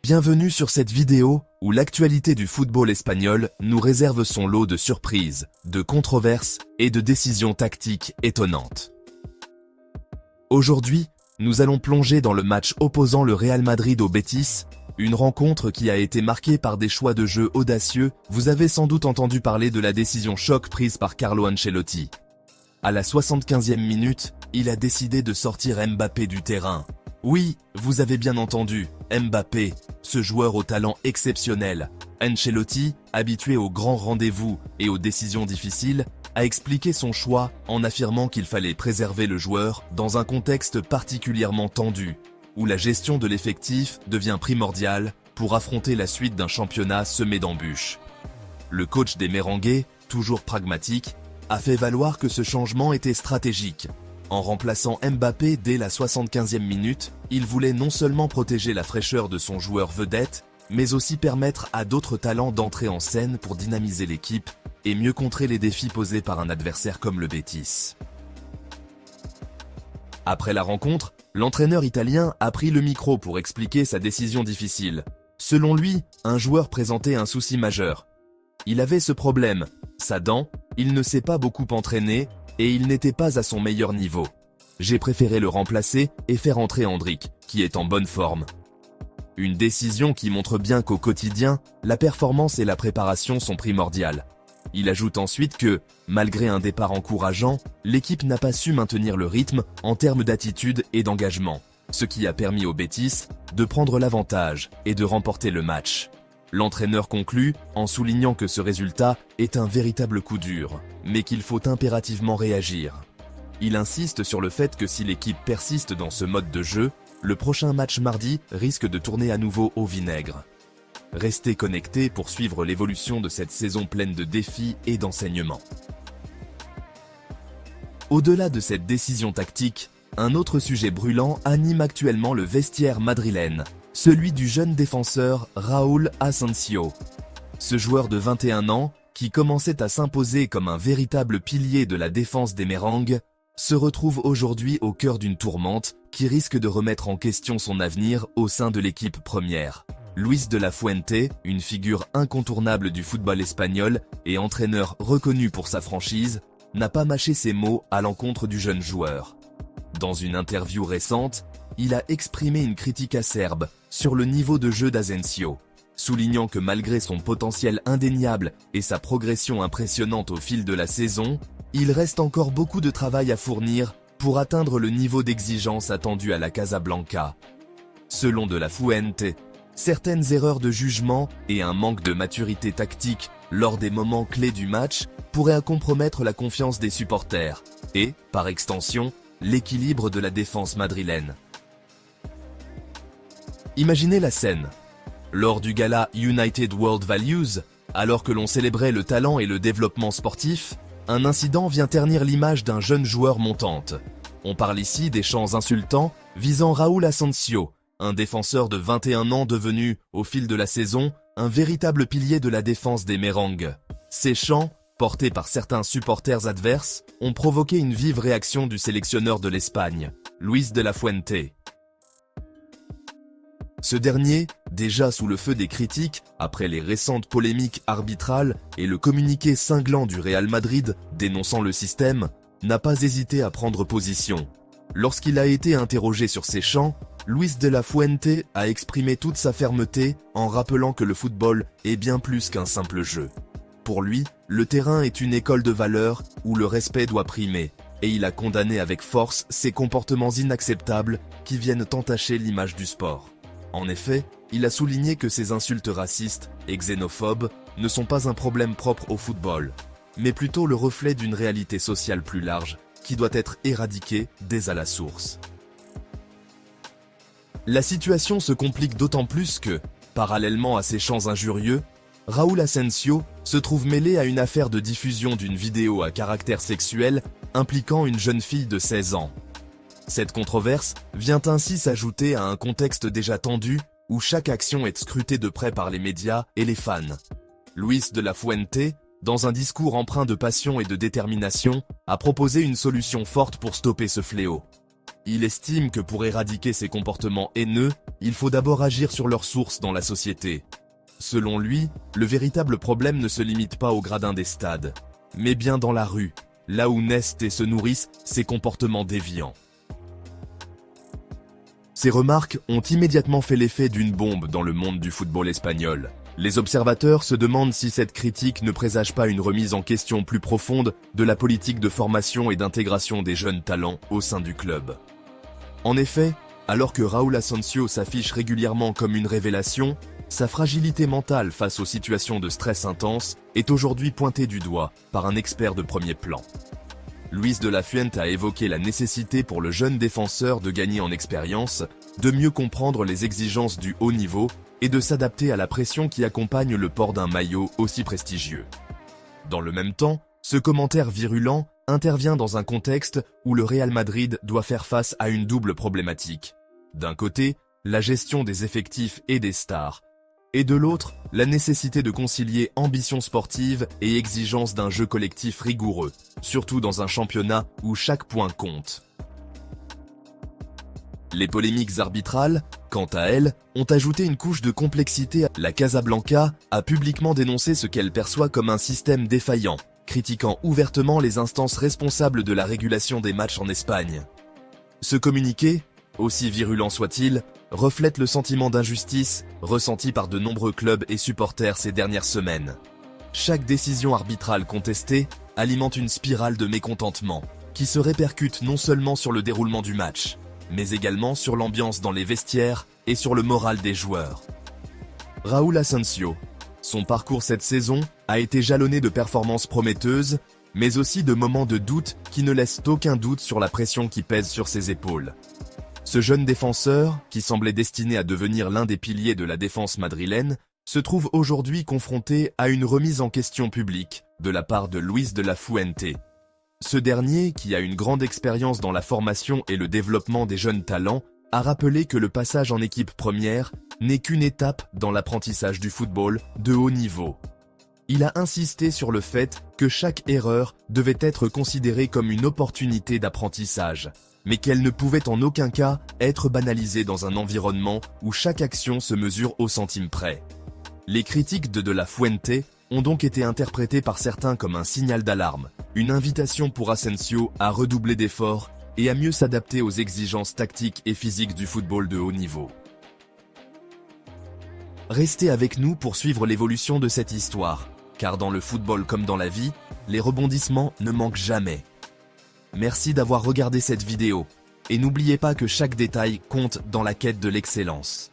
Bienvenue sur cette vidéo où l'actualité du football espagnol nous réserve son lot de surprises, de controverses et de décisions tactiques étonnantes. Aujourd'hui, nous allons plonger dans le match opposant le Real Madrid au Betis, une rencontre qui a été marquée par des choix de jeu audacieux. Vous avez sans doute entendu parler de la décision choc prise par Carlo Ancelotti. À la 75e minute, il a décidé de sortir Mbappé du terrain. Oui, vous avez bien entendu, Mbappé, ce joueur au talent exceptionnel. Ancelotti, habitué aux grands rendez-vous et aux décisions difficiles, a expliqué son choix en affirmant qu'il fallait préserver le joueur dans un contexte particulièrement tendu, où la gestion de l'effectif devient primordiale pour affronter la suite d'un championnat semé d'embûches. Le coach des Merengues, toujours pragmatique, a fait valoir que ce changement était stratégique. En remplaçant Mbappé dès la 75e minute, il voulait non seulement protéger la fraîcheur de son joueur vedette, mais aussi permettre à d'autres talents d'entrer en scène pour dynamiser l'équipe et mieux contrer les défis posés par un adversaire comme le Betis. Après la rencontre, l'entraîneur italien a pris le micro pour expliquer sa décision difficile. Selon lui, un joueur présentait un souci majeur. Il avait ce problème, sa dent, il ne s'est pas beaucoup entraîné et il n'était pas à son meilleur niveau. J'ai préféré le remplacer et faire entrer Endrick, qui est en bonne forme. Une décision qui montre bien qu'au quotidien, la performance et la préparation sont primordiales. Il ajoute ensuite que, malgré un départ encourageant, l'équipe n'a pas su maintenir le rythme en termes d'attitude et d'engagement, ce qui a permis au Betis de prendre l'avantage et de remporter le match. L'entraîneur conclut en soulignant que ce résultat est un véritable coup dur, mais qu'il faut impérativement réagir. Il insiste sur le fait que si l'équipe persiste dans ce mode de jeu, le prochain match mardi risque de tourner à nouveau au vinaigre. Restez connectés pour suivre l'évolution de cette saison pleine de défis et d'enseignements. Au-delà de cette décision tactique, un autre sujet brûlant anime actuellement le vestiaire madrilène, celui du jeune défenseur Raúl Asensio. Ce joueur de 21 ans, qui commençait à s'imposer comme un véritable pilier de la défense des Merengues, se retrouve aujourd'hui au cœur d'une tourmente qui risque de remettre en question son avenir au sein de l'équipe première. Luis de la Fuente, une figure incontournable du football espagnol et entraîneur reconnu pour sa franchise, n'a pas mâché ses mots à l'encontre du jeune joueur. Dans une interview récente, il a exprimé une critique acerbe sur le niveau de jeu d'Asensio, soulignant que malgré son potentiel indéniable et sa progression impressionnante au fil de la saison, il reste encore beaucoup de travail à fournir pour atteindre le niveau d'exigence attendu à la Casablanca. Selon de la Fuente, certaines erreurs de jugement et un manque de maturité tactique lors des moments clés du match pourraient compromettre la confiance des supporters et, par extension, l'équilibre de la défense madrilène. Imaginez la scène. Lors du gala United World Values, alors que l'on célébrait le talent et le développement sportif, un incident vient ternir l'image d'un jeune joueur montante. On parle ici des chants insultants visant Raúl Asensio, un défenseur de 21 ans devenu, au fil de la saison, un véritable pilier de la défense des Merengues. Ces chants, portés par certains supporters adverses, ont provoqué une vive réaction du sélectionneur de l'Espagne, Luis de la Fuente. Ce dernier, déjà sous le feu des critiques, après les récentes polémiques arbitrales et le communiqué cinglant du Real Madrid dénonçant le système, n'a pas hésité à prendre position. Lorsqu'il a été interrogé sur ces chants, Luis de la Fuente a exprimé toute sa fermeté en rappelant que le football est bien plus qu'un simple jeu. Pour lui, le terrain est une école de valeurs où le respect doit primer, et il a condamné avec force ces comportements inacceptables qui viennent entacher l'image du sport. En effet, il a souligné que ces insultes racistes et xénophobes ne sont pas un problème propre au football, mais plutôt le reflet d'une réalité sociale plus large qui doit être éradiquée dès à la source. La situation se complique d'autant plus que, parallèlement à ces chants injurieux, Raúl Asensio se trouve mêlé à une affaire de diffusion d'une vidéo à caractère sexuel impliquant une jeune fille de 16 ans. Cette controverse vient ainsi s'ajouter à un contexte déjà tendu où chaque action est scrutée de près par les médias et les fans. Luis de la Fuente, dans un discours empreint de passion et de détermination, a proposé une solution forte pour stopper ce fléau. Il estime que pour éradiquer ces comportements haineux, il faut d'abord agir sur leurs sources dans la société. Selon lui, le véritable problème ne se limite pas aux gradins des stades, mais bien dans la rue, là où naissent et se nourrissent ces comportements déviants. Ces remarques ont immédiatement fait l'effet d'une bombe dans le monde du football espagnol. Les observateurs se demandent si cette critique ne présage pas une remise en question plus profonde de la politique de formation et d'intégration des jeunes talents au sein du club. En effet, alors que Raúl Asensio s'affiche régulièrement comme une révélation, sa fragilité mentale face aux situations de stress intense est aujourd'hui pointée du doigt par un expert de premier plan. Luis de la Fuente a évoqué la nécessité pour le jeune défenseur de gagner en expérience, de mieux comprendre les exigences du haut niveau et de s'adapter à la pression qui accompagne le port d'un maillot aussi prestigieux. Dans le même temps, ce commentaire virulent intervient dans un contexte où le Real Madrid doit faire face à une double problématique. D'un côté, la gestion des effectifs et des stars, et de l'autre, la nécessité de concilier ambition sportive et exigence d'un jeu collectif rigoureux, surtout dans un championnat où chaque point compte. Les polémiques arbitrales, quant à elles, ont ajouté une couche de complexité. La Casablanca a publiquement dénoncé ce qu'elle perçoit comme un système défaillant, critiquant ouvertement les instances responsables de la régulation des matchs en Espagne. Ce communiqué, aussi virulent soit-il, reflète le sentiment d'injustice ressenti par de nombreux clubs et supporters ces dernières semaines. Chaque décision arbitrale contestée alimente une spirale de mécontentement, qui se répercute non seulement sur le déroulement du match, mais également sur l'ambiance dans les vestiaires et sur le moral des joueurs. Raúl Asensio, son parcours cette saison a été jalonné de performances prometteuses, mais aussi de moments de doute qui ne laissent aucun doute sur la pression qui pèse sur ses épaules. Ce jeune défenseur, qui semblait destiné à devenir l'un des piliers de la défense madrilène, se trouve aujourd'hui confronté à une remise en question publique de la part de Luis de la Fuente. Ce dernier, qui a une grande expérience dans la formation et le développement des jeunes talents, a rappelé que le passage en équipe première n'est qu'une étape dans l'apprentissage du football de haut niveau. Il a insisté sur le fait que chaque erreur devait être considérée comme une opportunité d'apprentissage, mais qu'elle ne pouvait en aucun cas être banalisée dans un environnement où chaque action se mesure au centime près. Les critiques de la Fuente ont donc été interprétées par certains comme un signal d'alarme, une invitation pour Asensio à redoubler d'efforts et à mieux s'adapter aux exigences tactiques et physiques du football de haut niveau. Restez avec nous pour suivre l'évolution de cette histoire, car dans le football comme dans la vie, les rebondissements ne manquent jamais. Merci d'avoir regardé cette vidéo, et n'oubliez pas que chaque détail compte dans la quête de l'excellence.